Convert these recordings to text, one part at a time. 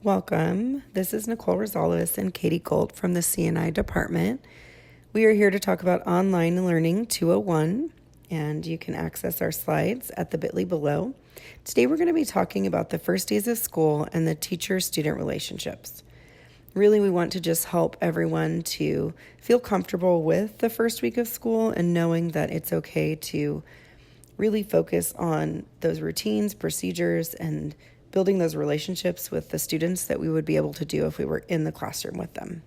Welcome. This is Nicole Rosales and Katie Gold from the CNI department. We are here to talk about Online Learning 201, and you can access our slides at the bit.ly below. Today we're going to be talking about the first days of school and the teacher-student relationships. Really, we want to just help everyone to feel comfortable with the first week of school and knowing that it's okay to really focus on those routines, procedures, and building those relationships with the students that we would be able to do if we were in the classroom with them.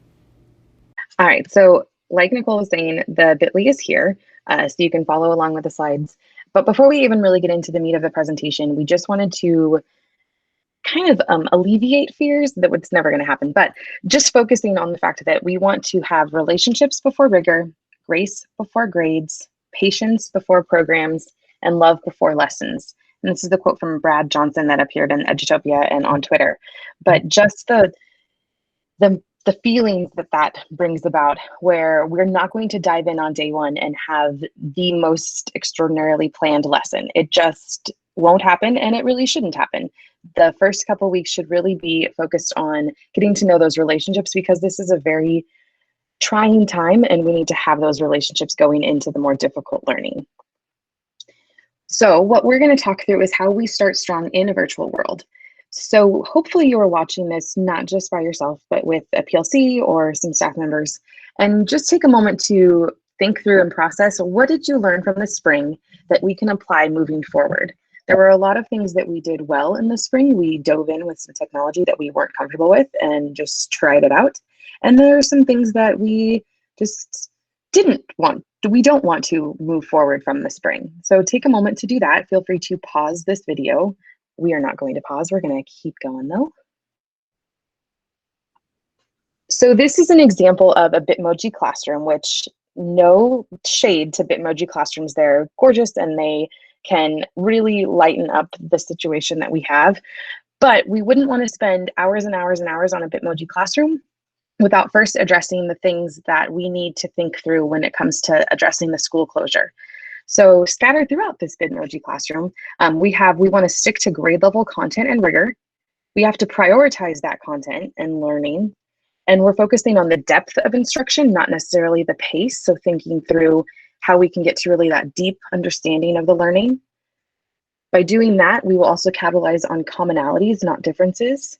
All right, so like Nicole was saying, the bit.ly is here, so you can follow along with the slides. But before we even really get into the meat of the presentation, we just wanted to kind of alleviate fears that it's never going to happen, but just focusing on the fact that we want to have relationships before rigor, grace before grades, patience before programs, and love before lessons. And this is the quote from Brad Johnson that appeared in Edutopia and on Twitter. But just the feelings that brings about, where we're not going to dive in on day one and have the most extraordinarily planned lesson. It just won't happen, and it really shouldn't happen. The first couple weeks should really be focused on getting to know those relationships, because this is a very trying time and we need to have those relationships going into the more difficult learning. So what we're going to talk through is how we start strong in a virtual world. So hopefully you are watching this not just by yourself, but with a PLC or some staff members, and just take a moment to think through and process, what did you learn from the spring that we can apply moving forward? There were a lot of things that we did well in the spring. We dove in with some technology that we weren't comfortable with and just tried it out. And there are some things that we just we don't want to move forward from the spring. So take a moment to do that. Feel free to pause this video. We are not going to pause. We're going to keep going though. So this is an example of a Bitmoji classroom, which no shade to Bitmoji classrooms. They're gorgeous and they can really lighten up the situation that we have. But we wouldn't want to spend hours and hours and hours on a Bitmoji classroom without first addressing the things that we need to think through when it comes to addressing the school closure. So scattered throughout this Bitmoji classroom, we want to stick to grade level content and rigor. We have to prioritize that content and learning. And we're focusing on the depth of instruction, not necessarily the pace. So thinking through how we can get to really that deep understanding of the learning. By doing that, we will also capitalize on commonalities, not differences,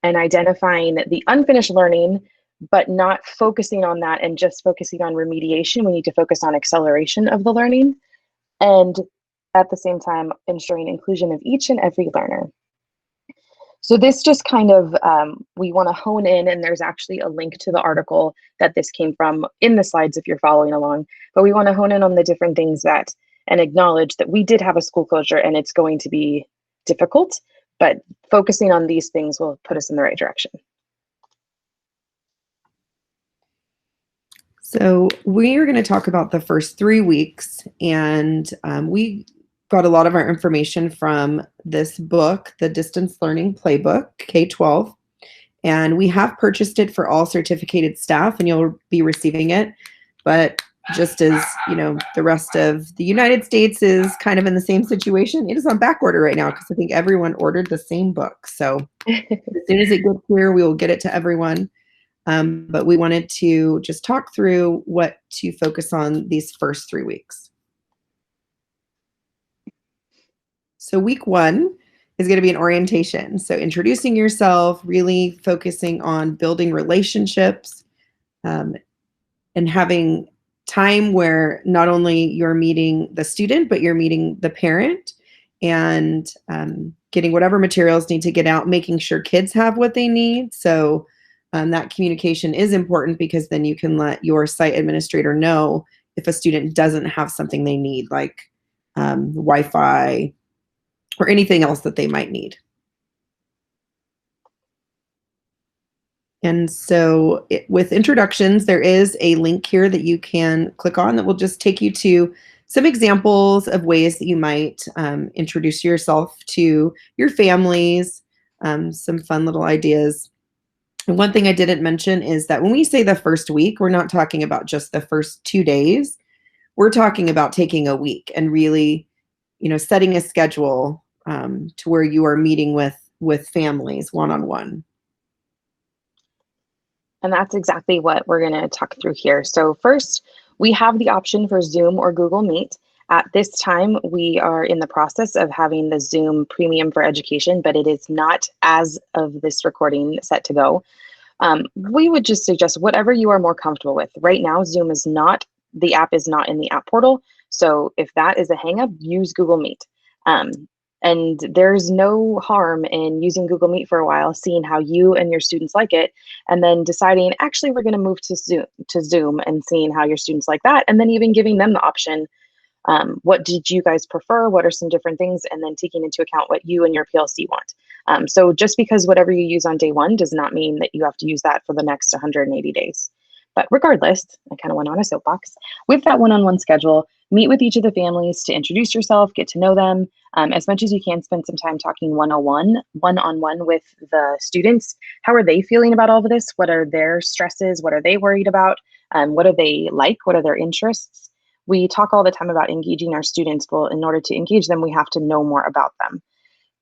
and identifying the unfinished learning, but not focusing on that and just focusing on remediation. We need to focus on acceleration of the learning, and at the same time, ensuring inclusion of each and every learner. So this just kind of, we want to hone in, and there's actually a link to the article that this came from in the slides if you're following along, but we want to hone in on the different things that, and acknowledge that we did have a school closure and it's going to be difficult, but focusing on these things will put us in the right direction. So we are going to talk about the first 3 weeks, and we got a lot of our information from this book, the Distance Learning Playbook, K-12, and we have purchased it for all certificated staff, and you'll be receiving it. But just as you know, the rest of the United States is kind of in the same situation. It is on back order right now because I think everyone ordered the same book. So as soon as it gets here, we will get it to everyone. But we wanted to just talk through what to focus on these first 3 weeks. So week 1 is going to be an orientation. So introducing yourself, really focusing on building relationships, and having time where not only you're meeting the student, but you're meeting the parent, and getting whatever materials need to get out, making sure kids have what they need. So that communication is important, because then you can let your site administrator know if a student doesn't have something they need, like Wi-Fi or anything else that they might need. And so with introductions, there is a link here that you can click on that will just take you to some examples of ways that you might introduce yourself to your families, some fun little ideas. And one thing I didn't mention is that when we say the first week, we're not talking about just the first 2 days. We're talking about taking a week and really, setting a schedule to where you are meeting with with families one-on-one. And that's exactly what we're going to talk through here. So first, we have the option for Zoom or Google Meet. At this time, we are in the process of having the Zoom Premium for Education, but it is not, as of this recording, set to go. We would just suggest whatever you are more comfortable with. Right now, Zoom is not, the app is not in the app portal. So if that is a hangup, use Google Meet. And there's no harm in using Google Meet for a while, seeing how you and your students like it, and then deciding, actually, we're going to move to Zoom and seeing how your students like that, and then even giving them the option. What did you guys prefer? What are some different things? And then taking into account what you and your PLC want. So just because whatever you use on day one does not mean that you have to use that for the next 180 days. But regardless, I kind of went on a soapbox. With that one-on-one schedule, meet with each of the families to introduce yourself, get to know them. As much as you can, spend some time talking one-on-one with the students. How are they feeling about all of this? What are their stresses? What are they worried about? What do they like? What are their interests? We talk all the time about engaging our students. Well, in order to engage them, we have to know more about them.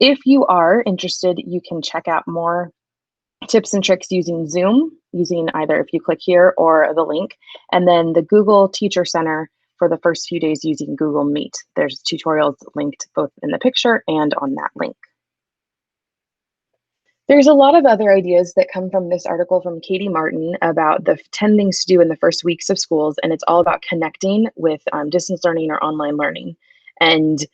If you are interested, you can check out more tips and tricks using Zoom, using either if you click here or the link, and then the Google Teacher Center for the first few days using Google Meet. There's tutorials linked both in the picture and on that link. There's a lot of other ideas that come from this article from Katie Martin about the 10 things to do in the first weeks of schools, and it's all about connecting with distance learning or online learning. And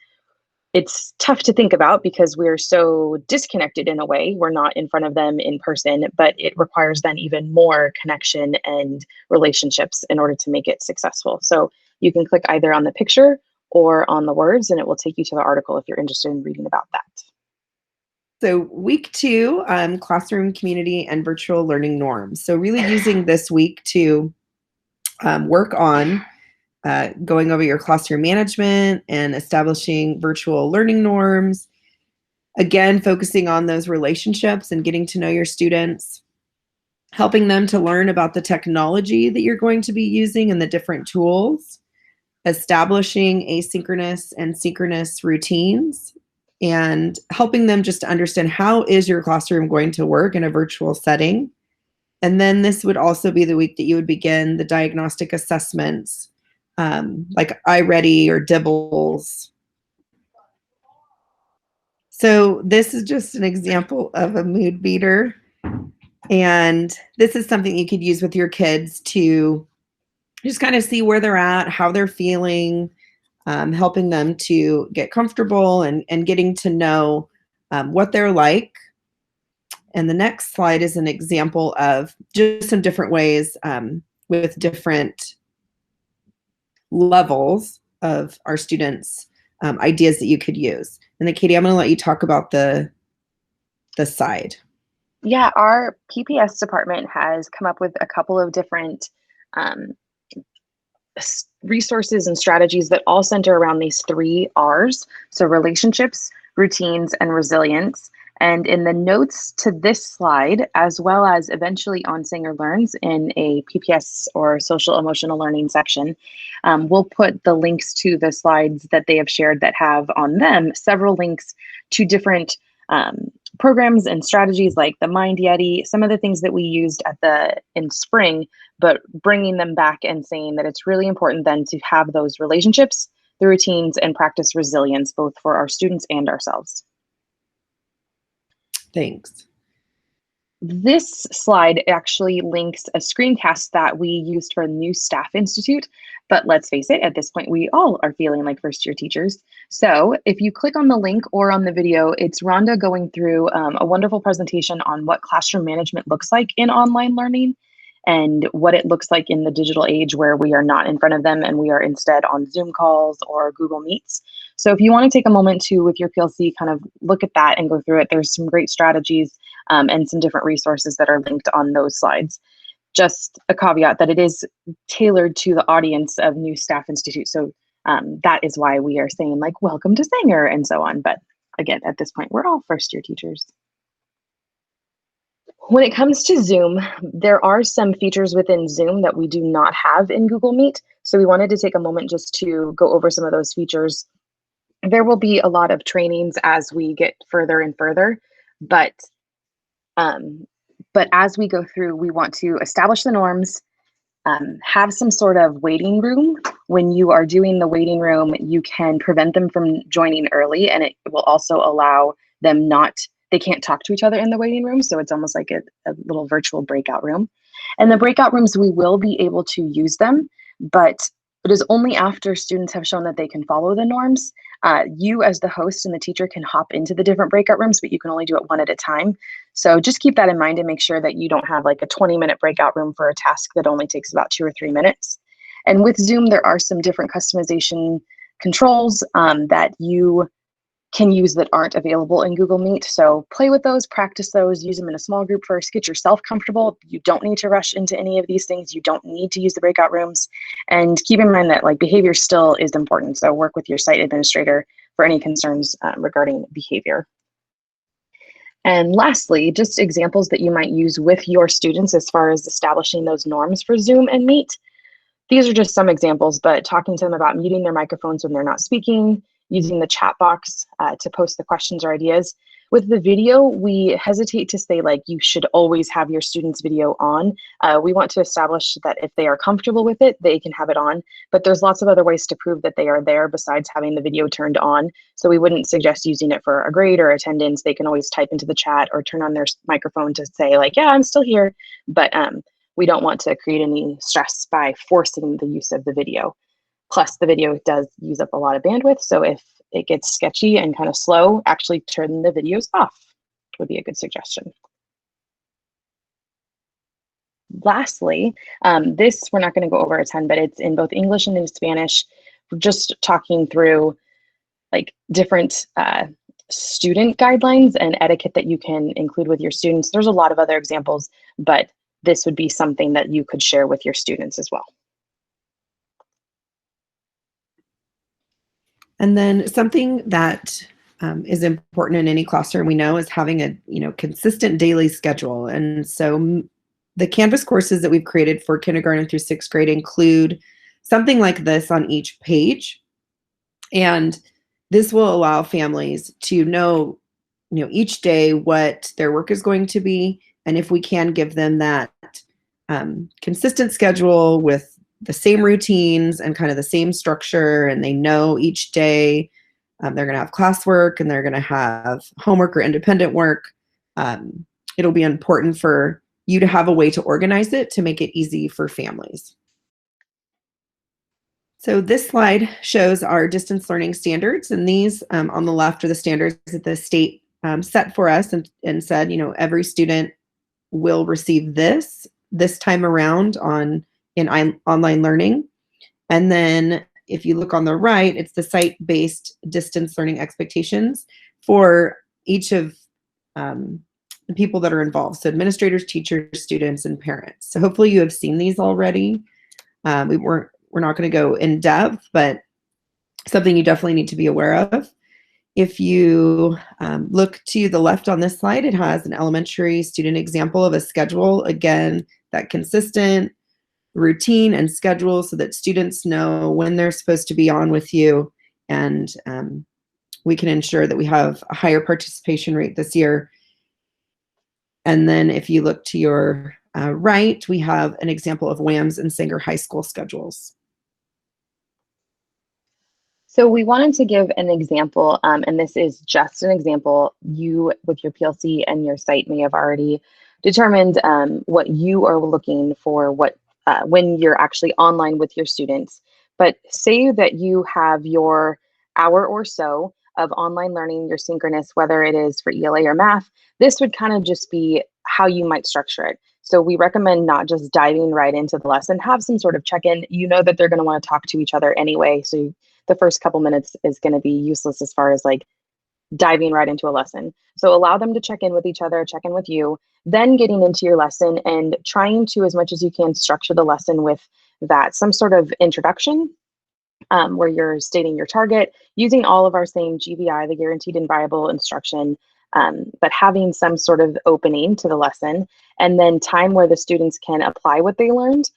it's tough to think about because we're so disconnected in a way. We're not in front of them in person, but it requires then even more connection and relationships in order to make it successful. So you can click either on the picture or on the words, and it will take you to the article if you're interested in reading about that. So week 2, classroom, community, and virtual learning norms. So really using this week to work on going over your classroom management and establishing virtual learning norms. Again, focusing on those relationships and getting to know your students, helping them to learn about the technology that you're going to be using and the different tools, establishing asynchronous and synchronous routines, and helping them just to understand how is your classroom going to work in a virtual setting. And then this would also be the week that you would begin the diagnostic assessments, like iReady or Dibbles. So this is just an example of a mood beater. And this is something you could use with your kids to just kind of see where they're at, how they're feeling, helping them to get comfortable and getting to know what they're like. And the next slide is an example of just some different ways with different levels of our students' ideas that you could use. And then Katie, I'm gonna let you talk about the side. Yeah, our PPS department has come up with a couple of different resources and strategies that all center around these 3 R's. So relationships, routines, and resilience. And in the notes to this slide, as well as eventually on Sanger Learns in a PPS or social emotional learning section, we'll put the links to the slides that they have shared that have on them several links to different programs and strategies like the Mind Yeti, some of the things that we used in spring, but bringing them back and saying that it's really important then to have those relationships, the routines, and practice resilience, both for our students and ourselves. Thanks. This slide actually links a screencast that we used for New Staff Institute, but let's face it, at this point, we all are feeling like first-year teachers. So if you click on the link or on the video, it's Rhonda going through a wonderful presentation on what classroom management looks like in online learning and what it looks like in the digital age where we are not in front of them and we are instead on Zoom calls or Google Meets. So if you want to take a moment to, with your PLC, kind of look at that and go through it, there's some great strategies and some different resources that are linked on those slides. Just a caveat that it is tailored to the audience of New Staff Institute. So that is why we are saying like, welcome to Sanger and so on. But again, at this point, we're all first-year teachers. When it comes to Zoom, there are some features within Zoom that we do not have in Google Meet. So we wanted to take a moment just to go over some of those features. There will be a lot of trainings as we get further and further, But um, but as we go through, we want to establish the norms, have some sort of waiting room. When you are doing the waiting room, you can prevent them from joining early, and it will also allow them they can't talk to each other in the waiting room. So it's almost like a little virtual breakout room. And the breakout rooms, we will be able to use them, but it is only after students have shown that they can follow the norms. You as the host and the teacher can hop into the different breakout rooms, but you can only do it one at a time. So just keep that in mind and make sure that you don't have like a 20-minute breakout room for a task that only takes about 2 or 3 minutes. And with Zoom, there are some different customization controls that you can use that aren't available in Google Meet. So play with those, practice those, use them in a small group first, get yourself comfortable. You don't need to rush into any of these things. You don't need to use the breakout rooms. And keep in mind that like behavior still is important. So work with your site administrator for any concerns regarding behavior. And lastly, just examples that you might use with your students as far as establishing those norms for Zoom and Meet. These are just some examples, but talking to them about muting their microphones when they're not speaking, using the chat box to post the questions or ideas. With the video, we hesitate to say like you should always have your students' video on. We want to establish that if they are comfortable with it, they can have it on, but there's lots of other ways to prove that they are there besides having the video turned on. So we wouldn't suggest using it for a grade or attendance. They can always type into the chat or turn on their microphone to say like, yeah, I'm still here. But we don't want to create any stress by forcing the use of the video. Plus, the video does use up a lot of bandwidth, so if it gets sketchy and kind of slow, actually turn the videos off would be a good suggestion. Lastly, this we're not going to go over a ton, but it's in both English and in Spanish. We're just talking through like different student guidelines and etiquette that you can include with your students. There's a lot of other examples, but this would be something that you could share with your students as well. And then something that is important in any classroom we know is having a consistent daily schedule. And so the Canvas courses that we've created for kindergarten through 6th grade include something like this on each page. And this will allow families to know each day what their work is going to be. And if we can give them that consistent schedule with the same routines and kind of the same structure, and they know each day they're going to have classwork and they're going to have homework or independent work, it'll be important for you to have a way to organize it to make it easy for families. So this slide shows our distance learning standards, and these on the left are the standards that the state set for us and said, every student will receive this time around in online learning. And then if you look on the right, it's the site-based distance learning expectations for each of the people that are involved. So administrators, teachers, students, and parents. So hopefully you have seen these already. We're not going to go in depth, but something you definitely need to be aware of. If you look to the left on this slide, it has an elementary student example of a schedule. Again, that consistent routine and schedule so that students know when they're supposed to be on with you, and we can ensure that we have a higher participation rate this year. And then if you look to your right, we have an example of WAMS and Sanger High School schedules. So we wanted to give an example, and this is just an example. You, with your PLC and your site, may have already determined what you are looking for when you're actually online with your students. But say that you have your hour or so of online learning, your synchronous, whether it is for ELA or math. This would kind of just be how you might structure it. So we recommend not just diving right into the lesson, have some sort of check-in. You know that they're going to want to talk to each other anyway, so the first couple minutes is going to be useless as far as like diving right into a lesson. So allow them to check in with each other, check in with you, then getting into your lesson and trying to, as much as you can, structure the lesson with that, some sort of introduction where you're stating your target, using all of our same GVI, the guaranteed and viable instruction, but having some sort of opening to the lesson, and then time where the students can apply what they learned,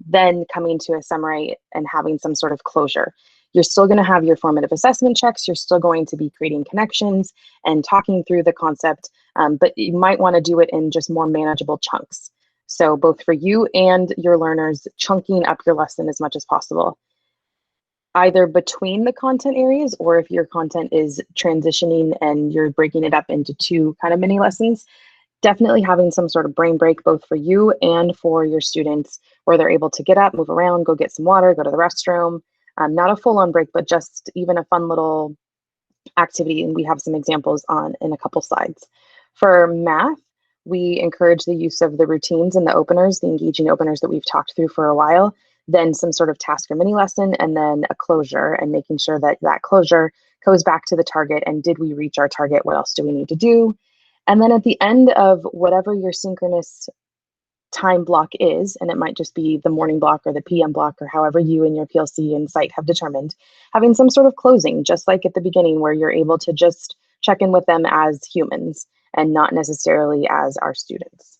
then coming to a summary and having some sort of closure. You're still going to have your formative assessment checks. You're still going to be creating connections and talking through the concept, but you might want to do it in just more manageable chunks. So both for you and your learners, chunking up your lesson as much as possible, either between the content areas, or if your content is transitioning and you're breaking it up into two kind of mini lessons, definitely having some sort of brain break both for you and for your students, where they're able to get up, move around, go get some water, go to the restroom. Not a full-on break, but just even a fun little activity, and we have some examples on in a couple slides. For math, we encourage the use of the routines and the openers, the engaging openers that we've talked through for a while, then some sort of task or mini lesson, and then a closure, and making sure that that closure goes back to the target, and did we reach our target? What else do we need to do? And then at the end of whatever your synchronous time block is, and it might just be the morning block or the PM block, or however you and your PLC and site have determined, having some sort of closing, just like at the beginning, where you're able to just check in with them as humans and not necessarily as our students.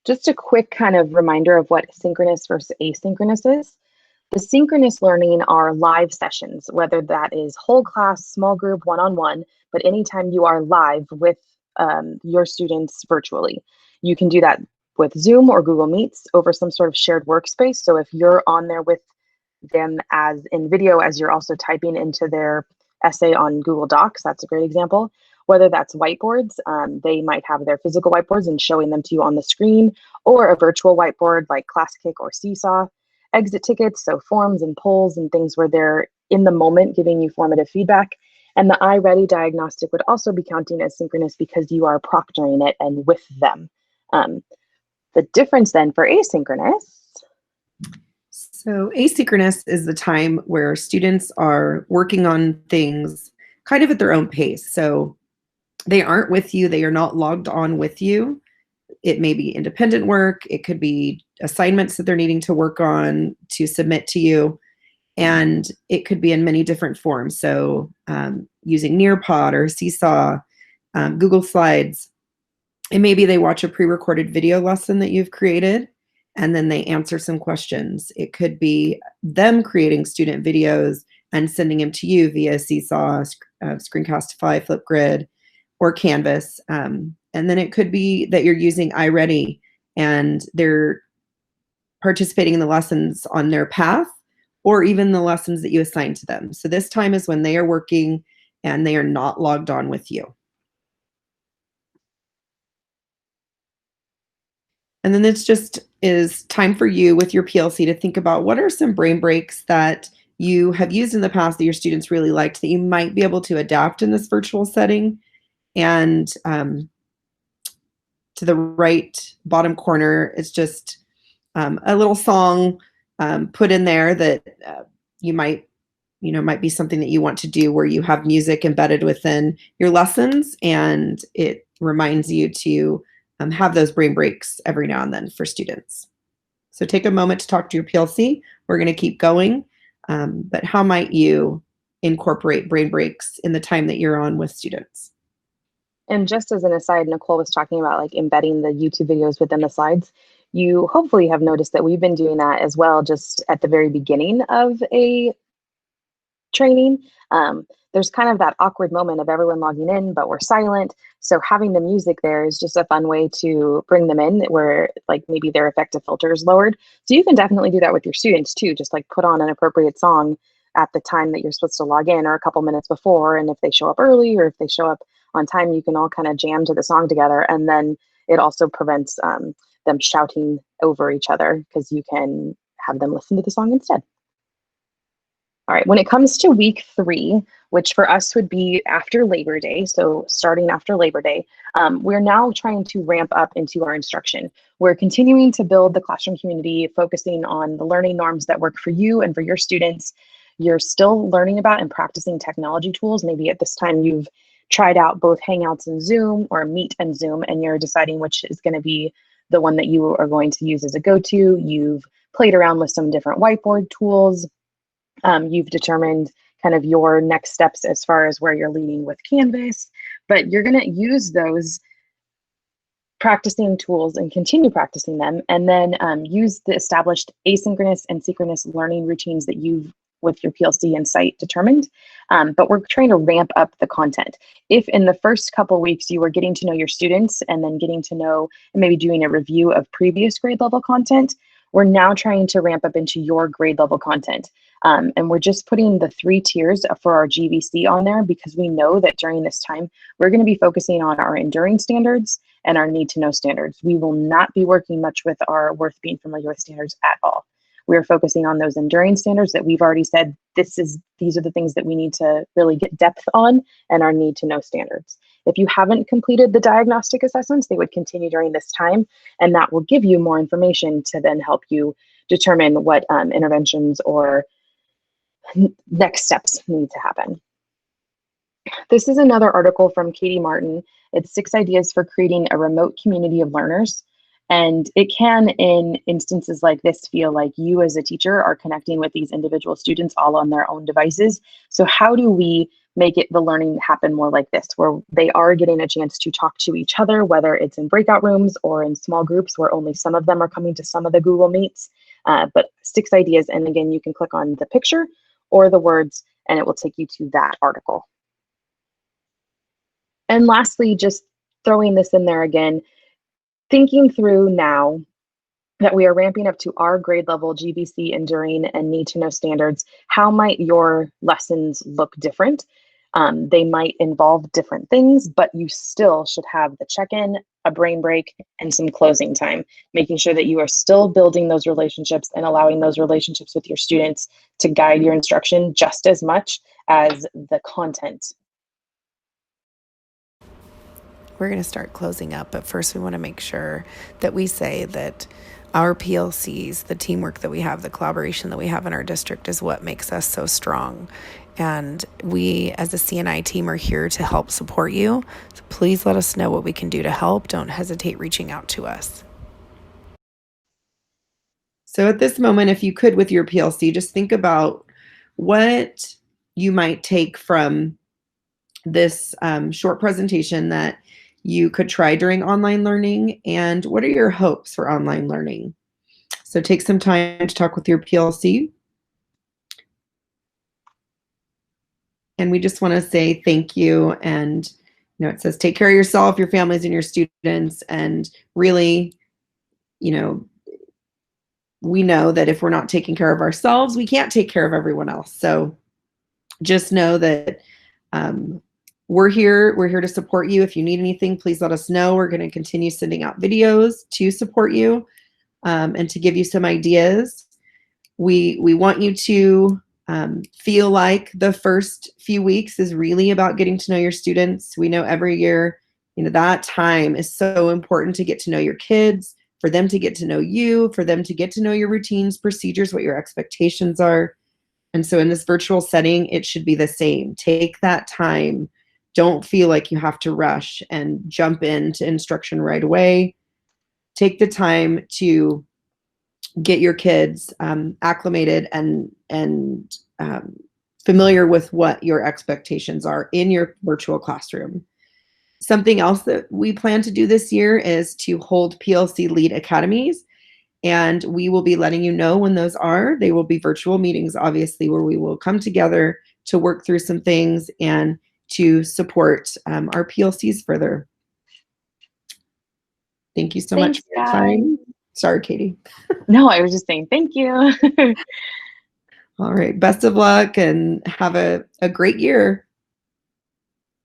Just a quick kind of reminder of what synchronous versus asynchronous is. The synchronous learning are live sessions, whether that is whole class, small group, one-on-one, but anytime you are live with your students virtually. You can do that with Zoom or Google Meets over some sort of shared workspace. So if you're on there with them as in video, as you're also typing into their essay on Google Docs, that's a great example. Whether that's whiteboards, they might have their physical whiteboards and showing them to you on the screen, or a virtual whiteboard like ClassKick or Seesaw. Exit tickets, so forms and polls and things where they're in the moment giving you formative feedback. And the iReady diagnostic would also be counting as synchronous because you are proctoring it and with them. The difference then for asynchronous. So asynchronous is the time where students are working on things kind of at their own pace. So they aren't with you, they are not logged on with you. It may be independent work, it could be assignments that they're needing to work on to submit to you, and it could be in many different forms. So using Nearpod or Seesaw, Google Slides. And maybe they watch a pre-recorded video lesson that you've created, and then they answer some questions. It could be them creating student videos and sending them to you via Seesaw, Screencastify, Flipgrid, or Canvas. And then it could be that you're using iReady and they're participating in the lessons on their path, or even the lessons that you assign to them. So this time is when they are working and they are not logged on with you. And then this just is time for you with your PLC to think about what are some brain breaks that you have used in the past that your students really liked that you might be able to adapt in this virtual setting. And to the right bottom corner is just a little song put in there that you might be something that you want to do where you have music embedded within your lessons, and it reminds you to have those brain breaks every now and then for students. So take a moment to talk to your PLC. We're going to keep going, but how might you incorporate brain breaks in the time that you're on with students? And just as an aside, Nicole was talking about like embedding the YouTube videos within the slides. You hopefully have noticed that we've been doing that as well, just at the very beginning of a training. There's kind of that awkward moment of everyone logging in, but we're silent. So having the music there is just a fun way to bring them in, where like maybe their effective filter is lowered. So you can definitely do that with your students too. Just like put on an appropriate song at the time that you're supposed to log in, or a couple minutes before. And if they show up early or if they show up on time, you can all kind of jam to the song together. And then it also prevents them shouting over each other, because you can have them listen to the song instead. All right, when it comes to week 3, which for us would be after Labor Day, so starting after Labor Day, we're now trying to ramp up into our instruction. We're continuing to build the classroom community, focusing on the learning norms that work for you and for your students. You're still learning about and practicing technology tools. Maybe at this time you've tried out both Hangouts and Zoom, or Meet and Zoom, and you're deciding which is going to be the one that you are going to use as a go-to. You've played around with some different whiteboard tools. You've determined kind of your next steps as far as where you're leading with Canvas, but you're going to use those practicing tools and continue practicing them, and then use the established asynchronous and synchronous learning routines that you've with your PLC and site determined. But we're trying to ramp up the content. If in the first couple weeks you were getting to know your students and then getting to know and maybe doing a review of previous grade level content, we're now trying to ramp up into your grade level content. And we're just putting the 3 tiers for our GVC on there because we know that during this time, we're going to be focusing on our enduring standards and our need to know standards. We will not be working much with our worth being familiar with standards at all. We're focusing on those enduring standards that we've already said these are the things that we need to really get depth on, and our need to know standards. If you haven't completed the diagnostic assessments, they would continue during this time, and that will give you more information to then help you determine what interventions or next steps need to happen. This is another article from Katie Martin. It's 6 ideas for creating a remote community of learners. And it can, in instances like this, feel like you as a teacher are connecting with these individual students all on their own devices. So how do we make the learning happen more like this, where they are getting a chance to talk to each other, whether it's in breakout rooms or in small groups where only some of them are coming to some of the Google Meets. But 6 ideas, and again, you can click on the picture or the words, and it will take you to that article. And lastly, just throwing this in there again, thinking through now that we are ramping up to our grade level GVC enduring and need to know standards, how might your lessons look different? They might involve different things, but you still should have the check-in, a brain break, and some closing time, making sure that you are still building those relationships and allowing those relationships with your students to guide your instruction just as much as the content. We're going to start closing up, but first we want to make sure that we say that our PLCs, the teamwork that we have, the collaboration that we have in our district is what makes us so strong. And we, as a CNI team, are here to help support you. So please let us know what we can do to help. Don't hesitate reaching out to us. So at this moment, if you could, with your PLC, just think about what you might take from this short presentation that you could try during online learning, and what are your hopes for online learning? So take some time to talk with your PLC. And we just want to say thank you. And it says take care of yourself, your families, and your students. And really, we know that if we're not taking care of ourselves, we can't take care of everyone else. So just know that we're here. We're here to support you. If you need anything, please let us know. We're going to continue sending out videos to support you and to give you some ideas. We want you to feel like the first few weeks is really about getting to know your students. We know every year, that time is so important to get to know your kids, for them to get to know you, for them to get to know your routines, procedures, what your expectations are. And so in this virtual setting, it should be the same. Take that time. Don't feel like you have to rush and jump into instruction right away. Take the time to get your kids acclimated and familiar with what your expectations are in your virtual classroom. Something else that we plan to do this year is to hold PLC Lead Academies, and we will be letting you know when those are. They will be virtual meetings, obviously, where we will come together to work through some things and to support our PLCs further. Thank you so much for your time. Sorry, Katie. No, I was just saying thank you. All right. Best of luck and have a great year.